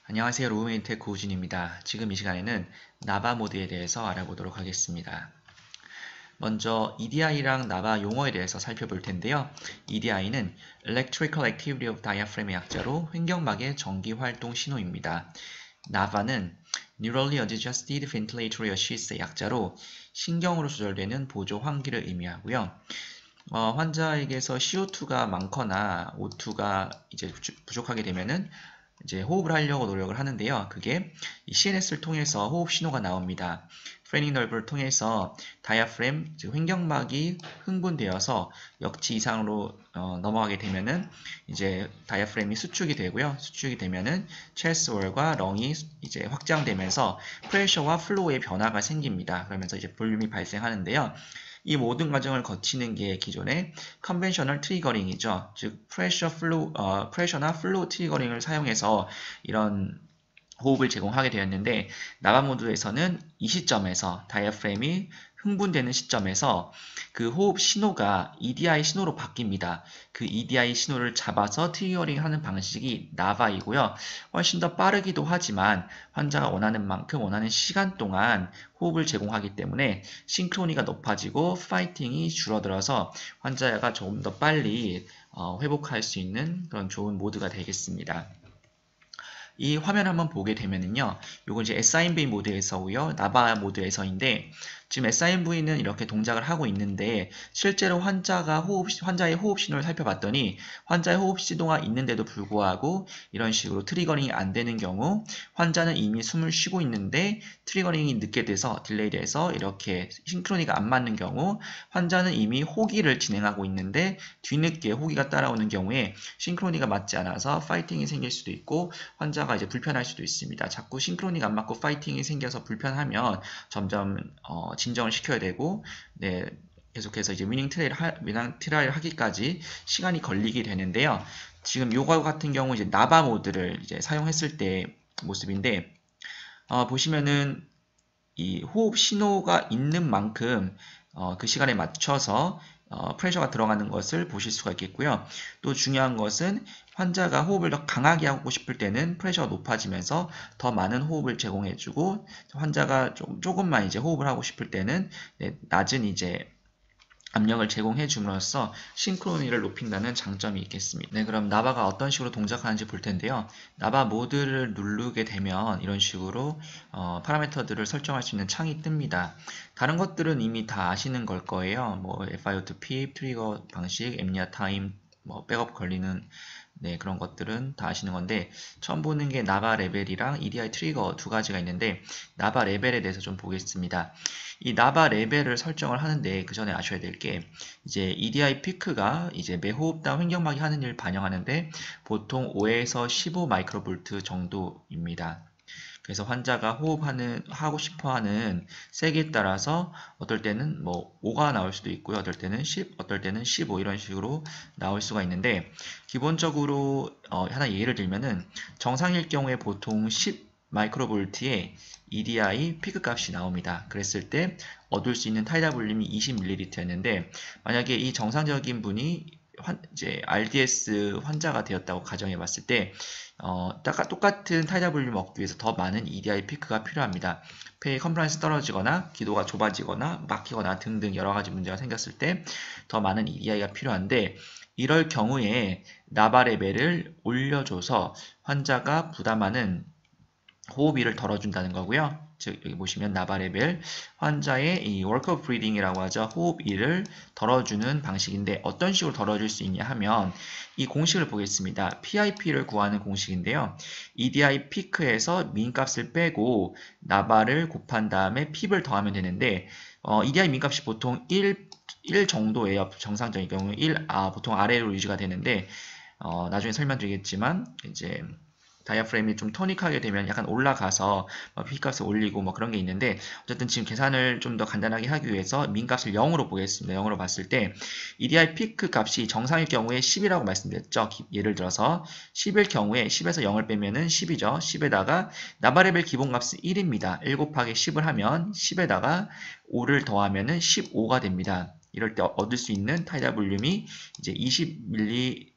안녕하세요. 로우메인텍 고우진입니다. 지금 이 시간에는 나바 모드에 대해서 알아보도록 하겠습니다. 먼저 EDI랑 나바 용어에 대해서 살펴볼 텐데요. EDI는 Electrical Activity of Diaphragm의 약자로 횡격막의 전기 활동 신호입니다. 나바는 Neurally Adjusted Ventilatory Assist의 약자로 신경으로 조절되는 보조 환기를 의미하고요. 환자에게서 CO2가 많거나 O2가 이제 부족하게 되면은 이제 호흡을 하려고 노력을 하는데요. 그게 이 CNS를 통해서 호흡 신호가 나옵니다. 프레닝 널브를 통해서 다이아프램, 즉 횡격막이 흥분되어서 역치 이상으로 넘어가게 되면은 이제 다이아프램이 수축이 되고요. 수축이 되면은 체스트월과 렁이 이제 확장되면서 프레셔와 플로우의 변화가 생깁니다. 그러면서 이제 볼륨이 발생하는데요. 이 모든 과정을 거치는 게 기존의 컨벤셔널 트리거링이죠. 즉 프레셔나 플로우 트리거링을 사용해서 이런 호흡을 제공하게 되었는데 나바 모드에서는 이 시점에서 다이아프램이 흥분되는 시점에서 그 호흡 신호가 EDI 신호로 바뀝니다. 그 EDI 신호를 잡아서 트리거링 하는 방식이 나바이고요. 훨씬 더 빠르기도 하지만 환자가 원하는 만큼 원하는 시간 동안 호흡을 제공하기 때문에 싱크로니가 높아지고 파이팅이 줄어들어서 환자가 조금 더 빨리 회복할 수 있는 그런 좋은 모드가 되겠습니다. 이 화면 한번 보게 되면은요, 요건 이제 SIMV 모드에서고요, 나바 모드에서인데, 지금 SIMV는 이렇게 동작을 하고 있는데, 실제로 환자의 호흡 신호를 살펴봤더니, 환자의 호흡 신호가 있는데도 불구하고, 이런 식으로 트리거링이 안 되는 경우, 환자는 이미 숨을 쉬고 있는데, 트리거링이 늦게 돼서, 딜레이 돼서, 이렇게 싱크로니가 안 맞는 경우, 환자는 이미 호기를 진행하고 있는데, 뒤늦게 호기가 따라오는 경우에, 싱크로니가 맞지 않아서 파이팅이 생길 수도 있고, 환자가 이제 불편할 수도 있습니다. 자꾸 싱크로니가 안 맞고 파이팅이 생겨서 불편하면 점점 진정을 시켜야 되고, 네, 계속해서 이제 위닝 트라이를 하기까지 시간이 걸리게 되는데요. 지금 요거 같은 경우 이제 나바 모드를 이제 사용했을 때 모습인데, 보시면은 이 호흡 신호가 있는 만큼 그 시간에 맞춰서 프레셔가 들어가는 것을 보실 수가 있겠고요. 또 중요한 것은 환자가 호흡을 더 강하게 하고 싶을 때는 프레셔가 높아지면서 더 많은 호흡을 제공해주고 환자가 조금만 이제 호흡을 하고 싶을 때는 낮은 이제 압력을 제공해 줌으로써 싱크로니를 높인다는 장점이 있겠습니다. 네, 그럼 나바가 어떤 식으로 동작하는지 볼 텐데요. 나바 모드를 누르게 되면 이런 식으로 파라미터들을 설정할 수 있는 창이 뜹니다. 다른 것들은 이미 다 아시는 걸 거예요. 뭐 FIO2P, 트리거 방식, 엠니아 타임, 뭐 백업 걸리는 그런 것들은 다 아시는 건데 처음 보는 게 나바 레벨이랑 EDI 트리거 두 가지가 있는데 나바 레벨에 대해서 좀 보겠습니다. 이 나바 레벨을 설정을 하는데 그 전에 아셔야 될 게 이제 EDI 피크가 이제 매 호흡당 횡격막이 하는 일을 반영하는데 보통 5에서 15 마이크로볼트 정도입니다. 그래서 환자가 하고 싶어 하는 세기에 따라서 어떨 때는 뭐 5가 나올 수도 있고요. 어떨 때는 10, 어떨 때는 15 이런 식으로 나올 수가 있는데 기본적으로 하나 예를 들면은 정상일 경우에 보통 10 마이크로볼트의 EDI 피크 값이 나옵니다. 그랬을 때 얻을 수 있는 타이다 볼륨이 20ml였는데 만약에 이 정상적인 분이 이제 RDS 환자가 되었다고 가정해 봤을 때 똑같은 타이다 볼륨을 얻기 위해서 더 많은 EDI 피크가 필요합니다. 폐의 컴플라이언스 떨어지거나 기도가 좁아지거나 막히거나 등등 여러 가지 문제가 생겼을 때 더 많은 EDI가 필요한데 이럴 경우에 나바 레벨을 올려줘서 환자가 부담하는 호흡비를 덜어준다는 거고요. 즉 여기 보시면 나바 레벨 환자의 이 work of breathing이라고 하죠. 호흡비를 덜어주는 방식인데 어떤 식으로 덜어줄 수 있냐 하면 이 공식을 보겠습니다. PIP를 구하는 공식인데요. EDI 피크에서 민값을 빼고 나바를 곱한 다음에 핍을 더하면 되는데 EDI 민값이 보통 1 정도예요. 정상적인 경우 보통 아래로 유지가 되는데 나중에 설명드리겠지만 이제 다이아프램이 좀 토닉하게 되면 약간 올라가서 P값을 올리고 뭐 그런 게 있는데 어쨌든 지금 계산을 좀 더 간단하게 하기 위해서 민값을 0으로 보겠습니다. 0으로 봤을 때 EDI 피크 값이 정상일 경우에 10이라고 말씀드렸죠. 예를 들어서 10일 경우에 10에서 0을 빼면은 10이죠. 10에다가 나바레벨 기본값은 1입니다. 1 곱하기 10을 하면 10에다가 5를 더하면은 15가 됩니다. 이럴 때 얻을 수 있는 타이다 볼륨이 이제 20ml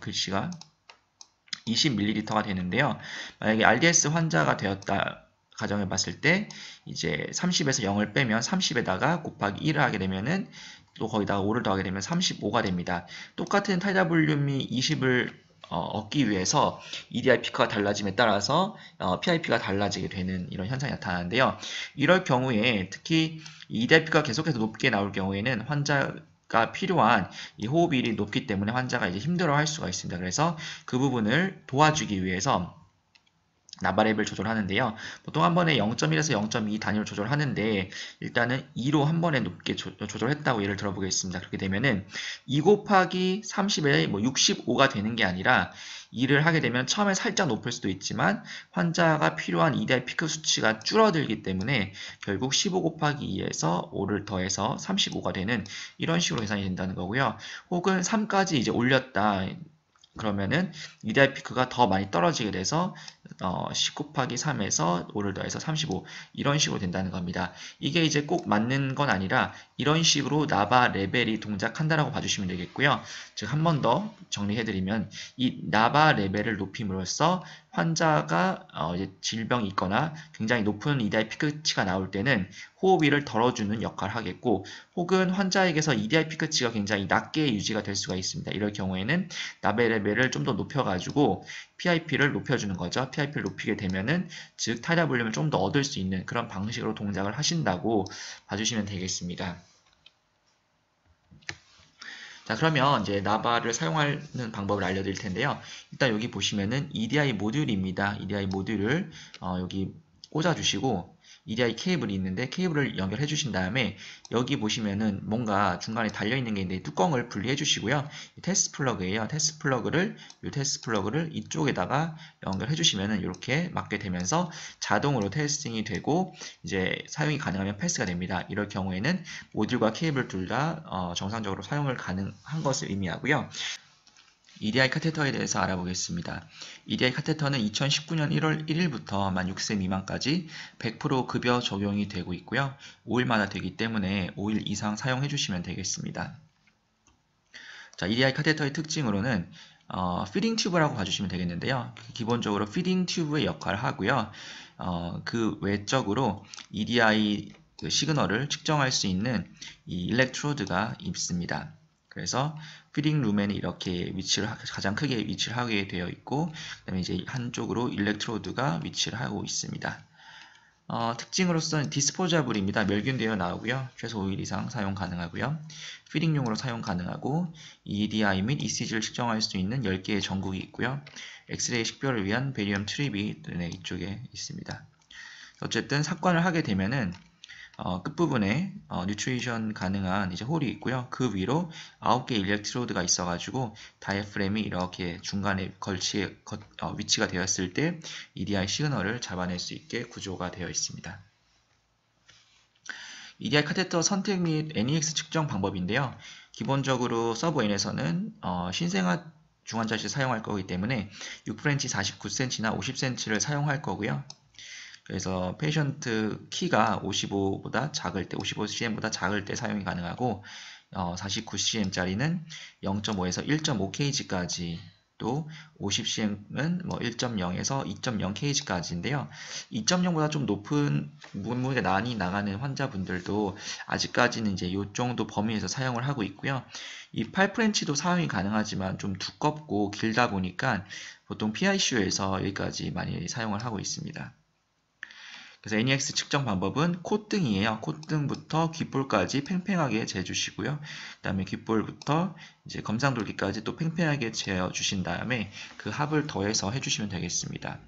글씨가 20ml가 되는데요. 만약에 RDS 환자가 되었다 가정해 봤을 때 이제 30에서 0을 빼면 30에다가 곱하기 1을 하게 되면은 또 거기다가 5를 더하게 되면 35가 됩니다. 똑같은 타이다 볼륨이 20을 얻기 위해서 EDI 피크가 달라짐에 따라서 PIP가 달라지게 되는 이런 현상이 나타나는데요. 이럴 경우에 특히 EDI 피크가 계속해서 높게 나올 경우에는 환자가 필요한 이 호흡일이 높기 때문에 환자가 이제 힘들어할 수가 있습니다. 그래서 그 부분을 도와주기 위해서 나바랩을 조절하는데요. 보통 한 번에 0.1에서 0.2 단위로 조절하는데 일단은 2로 한 번에 높게 조절했다고 예를 들어보겠습니다. 그렇게 되면은 2 곱하기 30에 뭐 65가 되는 게 아니라 2를 하게 되면 처음에 살짝 높을 수도 있지만 환자가 필요한 EDI 피크 수치가 줄어들기 때문에 결국 15 곱하기 2에서 5를 더해서 35가 되는 이런 식으로 계산이 된다는 거고요. 혹은 3까지 이제 올렸다. 그러면은 EDI 피크가 더 많이 떨어지게 돼서 10 곱하기 3에서 5를 더해서 35 이런 식으로 된다는 겁니다. 이게 이제 꼭 맞는 건 아니라 이런 식으로 나바 레벨이 동작한다라고 봐주시면 되겠고요. 즉 한 번 더 정리해드리면 이 나바 레벨을 높임으로써 환자가 이제 질병이 있거나 굉장히 높은 EDI 피크치가 나올 때는 호흡이를 덜어주는 역할을 하겠고 혹은 환자에게서 EDI 피크치가 굉장히 낮게 유지가 될 수가 있습니다. 이럴 경우에는 나바 레벨을 좀 더 높여가지고 PIP를 높여주는 거죠. PIP를 높이게 되면은 즉 타이다 볼륨을 좀 더 얻을 수 있는 그런 방식으로 동작을 하신다고 봐주시면 되겠습니다. 자, 그러면 이제 나바를 사용하는 방법을 알려드릴 텐데요. 일단 여기 보시면은 EDI 모듈입니다. EDI 모듈을 여기 꽂아주시고 EDI 케이블이 있는데 케이블을 연결해 주신 다음에 여기 보시면은 뭔가 중간에 달려있는 게 있는데 뚜껑을 분리해 주시고요. 테스트 플러그예요. 테스트 플러그를 이쪽에다가 연결해 주시면은 이렇게 맞게 되면서 자동으로 테스팅이 되고 이제 사용이 가능하면 패스가 됩니다. 이럴 경우에는 모듈과 케이블 둘 다 정상적으로 사용을 가능한 것을 의미하고요. EDI 카테터에 대해서 알아보겠습니다. EDI 카테터는 2019년 1월 1일부터 만 6세 미만까지 100% 급여 적용이 되고 있고요. 5일마다 되기 때문에 5일 이상 사용해 주시면 되겠습니다. 자, EDI 카테터의 특징으로는 피딩 튜브라고 봐주시면 되겠는데요. 기본적으로 피딩 튜브의 역할을 하고요. 그 외적으로 EDI 그 시그널을 측정할 수 있는 이 일렉트로드가 있습니다. 그래서 피딩 룸에는 이렇게 가장 크게 위치를 하게 되어 있고 그다음에 이제 한쪽으로 일렉트로드가 위치를 하고 있습니다. 특징으로서는 디스포자블입니다. 멸균되어 나오고요. 최소 5일 이상 사용 가능하고요. 피딩용으로 사용 가능하고 EDI 및 ECG를 측정할 수 있는 10개의 전국이 있고요. 엑스레이 식별을 위한 베리엄 트립이 이쪽에 있습니다. 어쨌든 삭관을 하게 되면은 끝부분에 뉴트리션 가능한 이제 홀이 있고요. 그 위로 9개 일렉트로드가 있어가지고 다이애프램이 이렇게 중간에 위치가 되었을 때 EDI 시그널을 잡아낼 수 있게 구조가 되어 있습니다. EDI 카테터 선택 및 NEX 측정 방법인데요. 기본적으로 서브 N에서는 신생아 중환자 시 사용할 거기 때문에 6프렌치 49cm나 50cm를 사용할 거고요. 그래서 페이션트 키가 55보다 작을 때, 55cm보다 작을 때 사용이 가능하고 49cm짜리는 0.5에서 1.5kg까지 또 50cm은 뭐 1.0에서 2.0kg까지인데요. 2.0보다 좀 높은 몸무게 많이 나가는 환자분들도 아직까지는 이제 이 정도 범위에서 사용을 하고 있고요. 이 8프렌치도 사용이 가능하지만 좀 두껍고 길다 보니까 보통 PICU에서 여기까지 많이 사용을 하고 있습니다. 그래서 NEX 측정 방법은 콧등이에요. 콧등부터 귓볼까지 팽팽하게 재주시고요. 그 다음에 귓볼부터 이제 검상돌기까지 또 팽팽하게 재어주신 다음에 그 합을 더해서 해주시면 되겠습니다.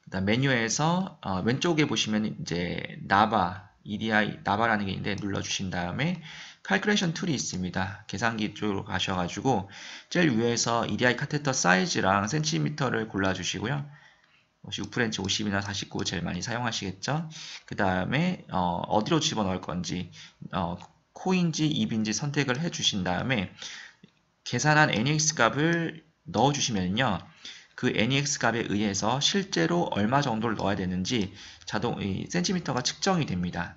그 다음 메뉴에서 왼쪽에 보시면 이제 나바, EDI 나바라는 게 있는데 눌러주신 다음에 칼큘레이션 툴이 있습니다. 계산기 쪽으로 가셔가지고 제일 위에서 EDI 카테터 사이즈랑 센티미터를 골라주시고요. 6프렌치 50이나 49 제일 많이 사용하시겠죠. 그 다음에 어디로 집어넣을 건지 코인지 입인지 선택을 해 주신 다음에 계산한 NEX 값을 넣어 주시면요. 그 NEX 값에 의해서 실제로 얼마 정도를 넣어야 되는지 센티미터가 측정이 됩니다.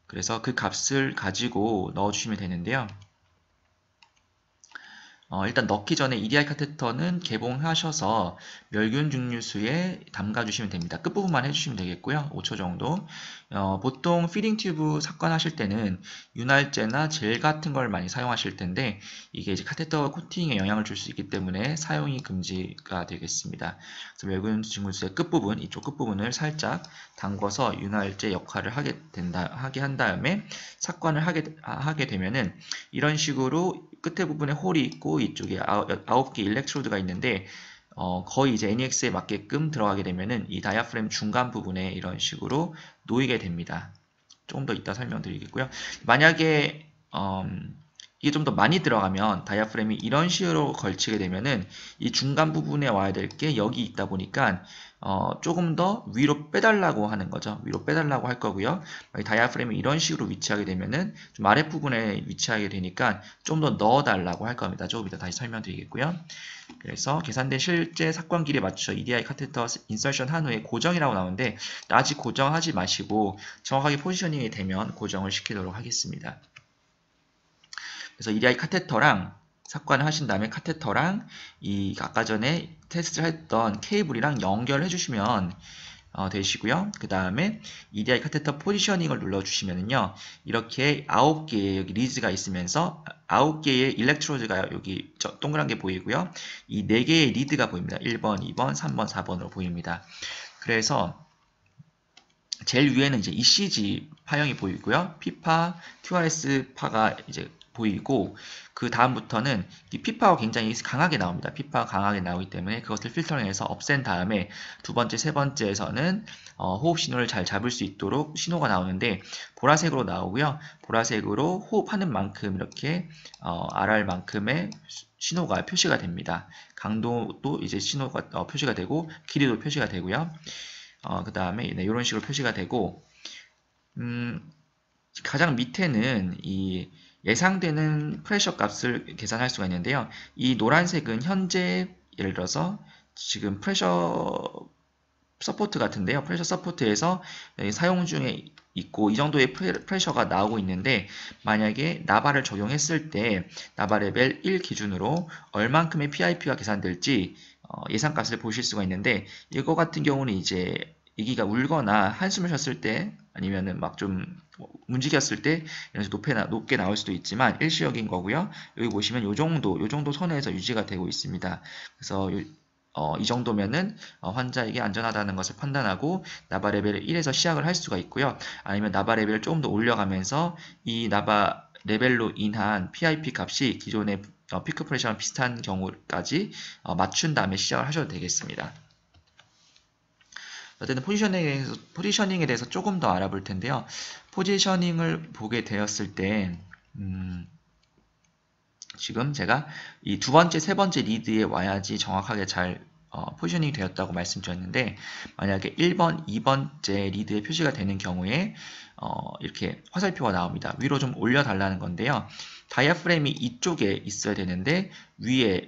그래서 그 값을 가지고 넣어 주시면 되는데요. 일단 넣기 전에 EDI 카테터는 개봉하셔서 멸균 증류수에 담가주시면 됩니다. 끝부분만 해주시면 되겠고요. 5초 정도. 보통 피딩 튜브 삭관하실 때는 윤활제나 젤 같은 걸 많이 사용하실 텐데 이게 이제 카테터 코팅에 영향을 줄 수 있기 때문에 사용이 금지가 되겠습니다. 그래서 멸균 증류수의 끝부분, 이쪽 끝부분을 살짝 담궈서 윤활제 역할을 하게 한 다음에 삭관을 하게 되면은 이런 식으로 끝에 부분에 홀이 있고 이쪽에 9개 일렉트로드가 있는데 거의 이제 NEX에 맞게끔 들어가게 되면은 이 다이아프램 중간 부분에 이런 식으로 놓이게 됩니다. 조금 더 이따 설명드리겠고요. 만약에 이게 좀 더 많이 들어가면 다이아프램이 이런 식으로 걸치게 되면은 이 중간 부분에 와야 될 게 여기 있다 보니까 조금 더 위로 빼달라고 하는 거죠. 위로 빼달라고 할 거고요. 다이아프램이 이런 식으로 위치하게 되면은 좀 아랫부분에 위치하게 되니까 좀 더 넣어달라고 할 겁니다. 조금 이따 다시 설명드리겠고요. 그래서 계산된 실제 삭관 길이에 맞춰 EDI 카테터 인서션 한 후에 고정이라고 나오는데 아직 고정하지 마시고 정확하게 포지셔닝이 되면 고정을 시키도록 하겠습니다. 그래서 EDI 카테터랑 삭관을 하신 다음에 카테터랑 이 아까 전에 테스트를 했던 케이블이랑 연결해 주시면 되시고요. 그 다음에 EDI 카테터 포지셔닝을 눌러주시면은요, 이렇게 9개의 여기 리즈가 있으면서 9개의 일렉트로드가 여기 동그란 게 보이고요. 이 4개의 리드가 보입니다. 1번, 2번, 3번, 4번으로 보입니다. 그래서 제일 위에는 이제 ECG 파형이 보이고요. 피파, QRS 파가 이제 보이고 그 다음부터는 이 피파가 굉장히 강하게 나옵니다. 피파가 강하게 나오기 때문에 그것을 필터링해서 없앤 다음에 두 번째, 세 번째에서는 호흡 신호를 잘 잡을 수 있도록 신호가 나오는데 보라색으로 나오고요. 보라색으로 호흡하는 만큼 이렇게 RR만큼의 신호가 표시가 됩니다. 강도도 이제 신호가 표시가 되고 길이도 표시가 되고요. 그 다음에 이런 식으로 표시가 되고 가장 밑에는 이 예상되는 프레셔 값을 계산할 수가 있는데요. 이 노란색은 현재 예를 들어서 지금 프레셔 서포트 같은데요. 프레셔 서포트에서 사용 중에 있고 이 정도의 프레셔가 나오고 있는데 만약에 나바를 적용했을 때 나바 레벨 1 기준으로 얼만큼의 PIP가 계산될지 예상값을 보실 수가 있는데 이거 같은 경우는 이제 아기가 울거나 한숨을 쉬었을 때 아니면은 막 좀 움직였을 때 높게 나올 수도 있지만 일시적인 거고요. 여기 보시면 요 정도 선에서 유지가 되고 있습니다. 그래서 이 정도면은 환자에게 안전하다는 것을 판단하고 나바 레벨 1에서 시작을 할 수가 있고요. 아니면 나바 레벨을 조금 더 올려가면서 이 나바 레벨로 인한 PIP 값이 기존의 피크 프레셔랑 비슷한 경우까지 맞춘 다음에 시작을 하셔도 되겠습니다. 어쨌든 포지셔닝에 대해서 조금 더 알아볼 텐데요. 포지셔닝을 보게 되었을 때 지금 제가 이 두 번째, 세 번째 리드에 와야지 정확하게 잘 포지셔닝이 되었다고 말씀드렸는데 만약에 1번, 2번째 리드에 표시가 되는 경우에 이렇게 화살표가 나옵니다. 위로 좀 올려달라는 건데요. 다이아프램이 이쪽에 있어야 되는데 위에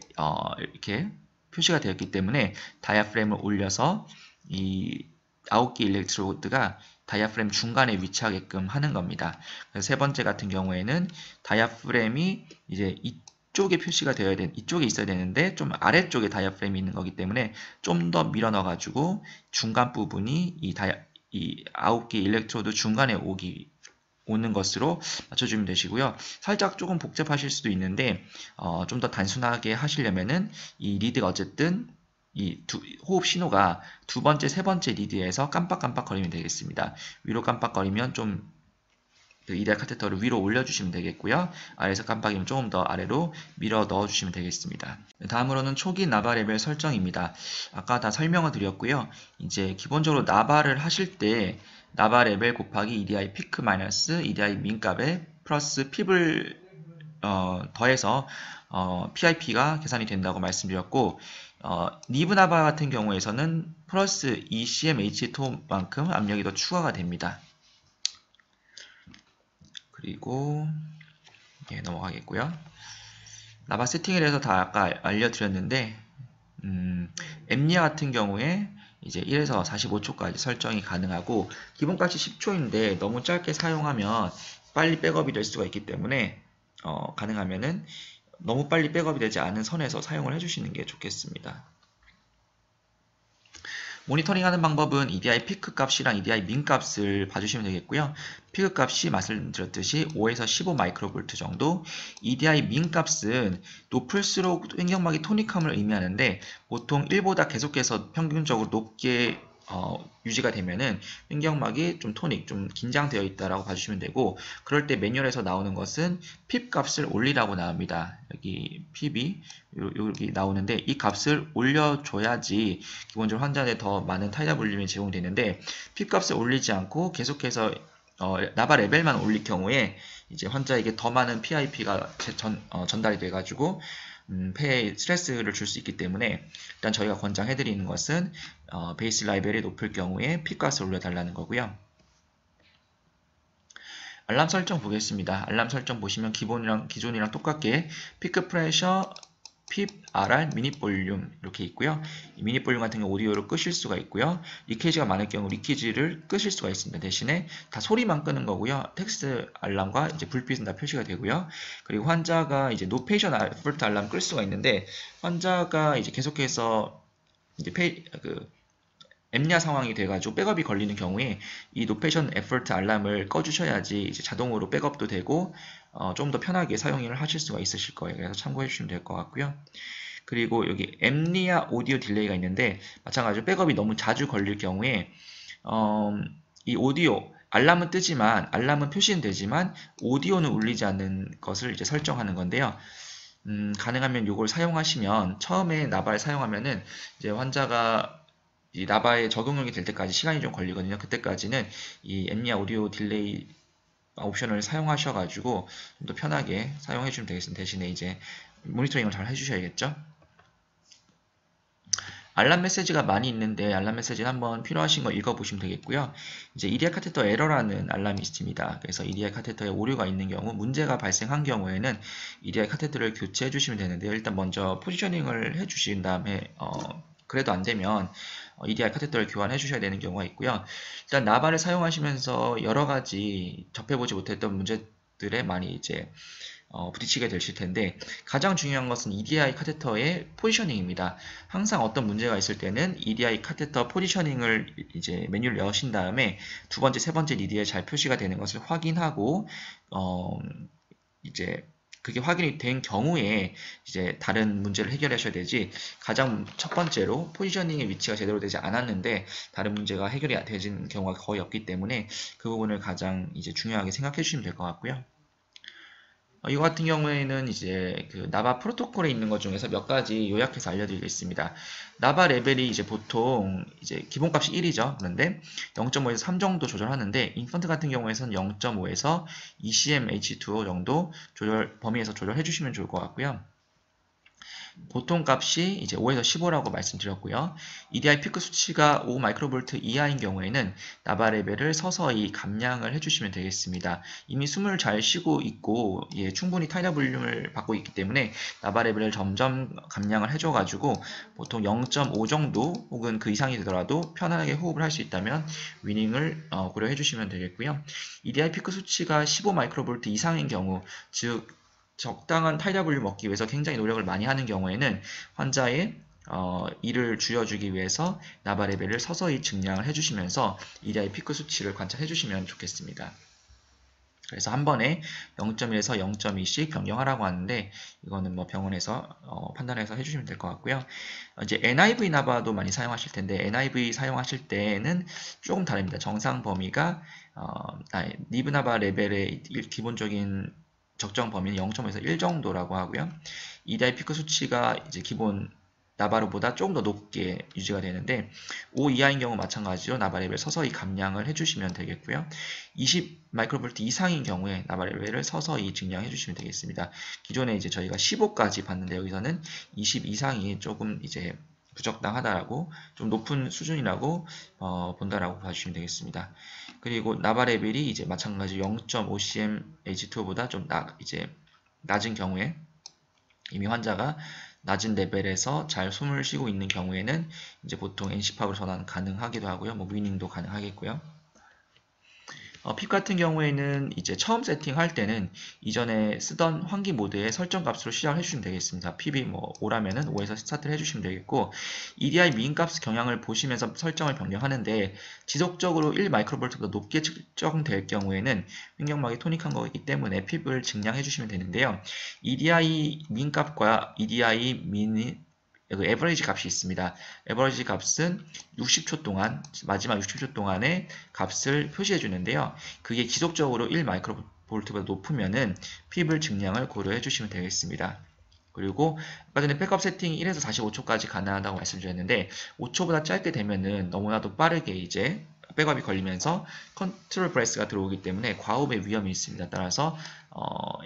이렇게 표시가 되었기 때문에 다이아프램을 올려서 이 9개 일렉트로드가 다이아프램 중간에 위치하게끔 하는 겁니다. 그래서 세 번째 같은 경우에는 다이아프램이 이제 이쪽에 표시가 되어야 이쪽에 있어야 되는데 좀 아래쪽에 다이아프램이 있는 거기 때문에 좀 더 밀어 넣어 가지고 중간 부분이 이 9개 일렉트로드 중간에 오는 것으로 맞춰주면 되시고요. 살짝 조금 복잡하실 수도 있는데 좀 더 단순하게 하시려면은 이 리드가 어쨌든 이 호흡 신호가 두 번째, 세 번째 리드에서 깜빡깜빡거리면 되겠습니다. 위로 깜빡거리면 좀 EDI 카테터를 위로 올려주시면 되겠고요. 아래에서 깜빡이면 조금 더 아래로 밀어 넣어주시면 되겠습니다. 다음으로는 초기 나바 레벨 설정입니다. 아까 다 설명을 드렸고요. 이제 기본적으로 나바를 하실 때 나바 레벨 곱하기 EDI 피크 마이너스 EDI 민값에 플러스 핍을 더해서 PIP가 계산이 된다고 말씀드렸고 니브 나바 같은 경우에서는 플러스 ECMH2만큼 압력이 더 추가가 됩니다. 그리고 넘어가겠고요. 나바 세팅에 대해서 다 아까 알려드렸는데 엠니아 같은 경우에 이제 1에서 45초까지 설정이 가능하고 기본값이 10초인데 너무 짧게 사용하면 빨리 백업이 될 수가 있기 때문에 가능하면은 너무 빨리 백업이 되지 않은 선에서 사용을 해주시는 게 좋겠습니다. 모니터링하는 방법은 EDI 피크 값이랑 EDI 민 값을 봐주시면 되겠고요. 피크 값이 말씀드렸듯이 5에서 15 마이크로볼트 정도, EDI 민 값은 높을수록 횡격막이 토닉함을 의미하는데 보통 1보다 계속해서 평균적으로 높게 유지가 되면은 횡격막이 좀 토닉, 좀 긴장되어 있다라고 봐주시면 되고, 그럴 때 매뉴얼에서 나오는 것은 핍 값을 올리라고 나옵니다. 여기 핍이 여기 나오는데 이 값을 올려줘야지 기본적으로 환자한테 더 많은 타이다 볼륨이 제공되는데, 핍 값을 올리지 않고 계속해서 나바 레벨만 올릴 경우에 이제 환자에게 더 많은 PIP가 전달이 돼가지고 폐에 스트레스를 줄 수 있기 때문에 일단 저희가 권장해드리는 것은 베이스 라이벨이 높을 경우에 핍 값을 올려달라는 거고요. 알람 설정 보겠습니다. 알람 설정 보시면 기존이랑 똑같게 피크 프레셔, 핍, RR, 미니 볼륨 이렇게 있고요. 이 미니 볼륨 같은 경우 오디오로 끄실 수가 있고요. 리케이지가 많을 경우 리케이지를 끄실 수가 있습니다. 대신에 다 소리만 끄는 거고요. 텍스트 알람과 이제 불빛은 다 표시가 되고요. 그리고 환자가 이제 노 페이션 에퍼트 알람 끌 수가 있는데, 환자가 이제 계속해서 이제 엠니아 상황이 돼가지고 백업이 걸리는 경우에 이 노페이션 에퍼트 알람을 꺼주셔야지 이제 자동으로 백업도 되고 좀 더 편하게 사용을 하실 수가 있으실 거예요. 그래서 참고해 주시면 될 것 같고요. 그리고 여기 엠니아 오디오 딜레이가 있는데 마찬가지로 백업이 너무 자주 걸릴 경우에 이 오디오 알람은 뜨지만 알람은 표시는 되지만 오디오는 울리지 않는 것을 이제 설정하는 건데요. 가능하면 이걸 사용하시면 처음에 나바를 사용하면은 이제 환자가 이 나바에 적용력이 될 때까지 시간이 좀 걸리거든요. 그때까지는 이 엠니아 오디오 딜레이 옵션을 사용하셔가지고 좀 더 편하게 사용해 주시면 되겠습니다. 대신에 이제 모니터링을 잘 해주셔야겠죠. 알람 메시지가 많이 있는데 알람 메시지는 한번 필요하신 거 읽어보시면 되겠고요. 이제 EDI 카테터 에러라는 알람이 있습니다. 그래서 EDI 카테터에 오류가 있는 경우, 문제가 발생한 경우에는 EDI 카테터를 교체해 주시면 되는데요. 일단 먼저 포지셔닝을 해 주신 다음에 그래도 안 되면 EDI 카테터를 교환해 주셔야 되는 경우가 있고요. 일단 나바를 사용하시면서 여러 가지 접해보지 못했던 문제들에 많이 이제 부딪히게 되실 텐데, 가장 중요한 것은 EDI 카테터의 포지셔닝입니다. 항상 어떤 문제가 있을 때는 EDI 카테터 포지셔닝을 이제 메뉴를 여신 다음에 두 번째, 세 번째 리드에 잘 표시가 되는 것을 확인하고 이제 그게 확인이 된 경우에 이제 다른 문제를 해결하셔야 되지, 가장 첫 번째로 포지셔닝의 위치가 제대로 되지 않았는데 다른 문제가 해결이 되진 경우가 거의 없기 때문에 그 부분을 가장 이제 중요하게 생각해 주시면 될 것 같고요. 이거 같은 경우에는 이제 그 나바 프로토콜에 있는 것 중에서 몇 가지 요약해서 알려드리겠습니다. 나바 레벨이 이제 보통 이제 기본값이 1이죠. 그런데 0.5에서 3 정도 조절하는데, 인펀트 같은 경우에는 0.5에서 2cm/H2O 정도 범위에서 조절해 주시면 좋을 것 같고요. 보통 값이 이제 5에서 15라고 말씀드렸고요. EDI 피크 수치가 5 마이크로볼트 이하인 경우에는 나바 레벨을 서서히 감량을 해주시면 되겠습니다. 이미 숨을 잘 쉬고 있고 충분히 타이다 볼륨을 받고 있기 때문에 나바 레벨을 점점 감량을 해줘가지고 보통 0.5 정도 혹은 그 이상이 되더라도 편안하게 호흡을 할 수 있다면 위닝을 고려해 주시면 되겠고요. EDI 피크 수치가 15 마이크로볼트 이상인 경우, 즉 적당한 타이다 볼륨 얻기 위해서 굉장히 노력을 많이 하는 경우에는 환자의 이를 줄여주기 위해서 나바 레벨을 서서히 증량을 해주시면서 EDI 피크 수치를 관찰해 주시면 좋겠습니다. 그래서 한 번에 0.1에서 0.2씩 변경하라고 하는데, 이거는 뭐 병원에서 판단해서 해주시면 될 것 같고요. 이제 NIV 나바도 많이 사용하실 텐데, NIV 사용하실 때는 조금 다릅니다. 정상 범위가 니브 나바 레벨의 기본적인 적정 범위는 0.5에서 1 정도라고 하고요. EDI 피크 수치가 이제 기본 나바로보다 조금 더 높게 유지가 되는데, 5 이하인 경우 마찬가지로 나바 레벨 서서히 감량을 해주시면 되겠고요. 20 마이크로볼트 이상인 경우에 나바 레벨을 서서히 증량해 주시면 되겠습니다. 기존에 이제 저희가 15까지 봤는데 여기서는 20 이상이 조금 이제 부적당하다라고, 좀 높은 수준이라고 본다라고 봐주시면 되겠습니다. 그리고 나바 레벨이 이제 마찬가지 0.5cm/H2O보다 좀 이제 낮은 경우에, 이미 환자가 낮은 레벨에서 잘 숨을 쉬고 있는 경우에는 이제 보통 NC팝으로 전환 가능하기도 하고요. 뭐 위닝도 가능하겠고요. 핍 같은 경우에는 이제 처음 세팅할 때는 이전에 쓰던 환기 모드의 설정 값으로 시작을 해주시면 되겠습니다. 핍이 뭐 5라면은 5에서 스타트를 해주시면 되겠고, EDI 민 값 경향을 보시면서 설정을 변경하는데, 지속적으로 1 마이크로볼트보다 높게 측정될 경우에는 환경막이 토닉한 거기 때문에 핍을 증량해 주시면 되는데요. EDI 민 값과 EDI 민 그 에버리지 값이 있습니다. 에버리지 값은 60초 동안, 마지막 60초 동안의 값을 표시해 주는데요. 그게 지속적으로 1 마이크로볼트보다 높으면은 핍을 증량을 고려해 주시면 되겠습니다. 그리고 아까 전에 백업 세팅이 1에서 45초까지 가능하다고 말씀드렸는데 5초보다 짧게 되면은 너무나도 빠르게 이제 백업이 걸리면서 컨트롤 브레스가 들어오기 때문에 과호흡의 위험이 있습니다. 따라서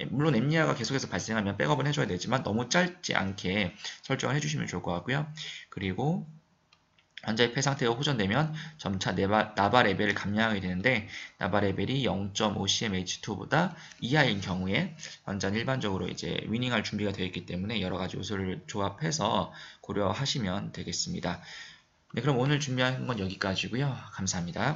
물론 엠니아가 계속해서 발생하면 백업은 해줘야 되지만 너무 짧지 않게 설정을 해주시면 좋을 것 같고요. 그리고 환자의 폐 상태가 호전되면 점차 나바 레벨을 감량하게 되는데, 나바 레벨이 0.5cmH2보다 이하인 경우에 환자는 일반적으로 이제 위닝할 준비가 되어 있기 때문에 여러 가지 요소를 조합해서 고려하시면 되겠습니다. 네, 그럼 오늘 준비한 건 여기까지고요. 감사합니다.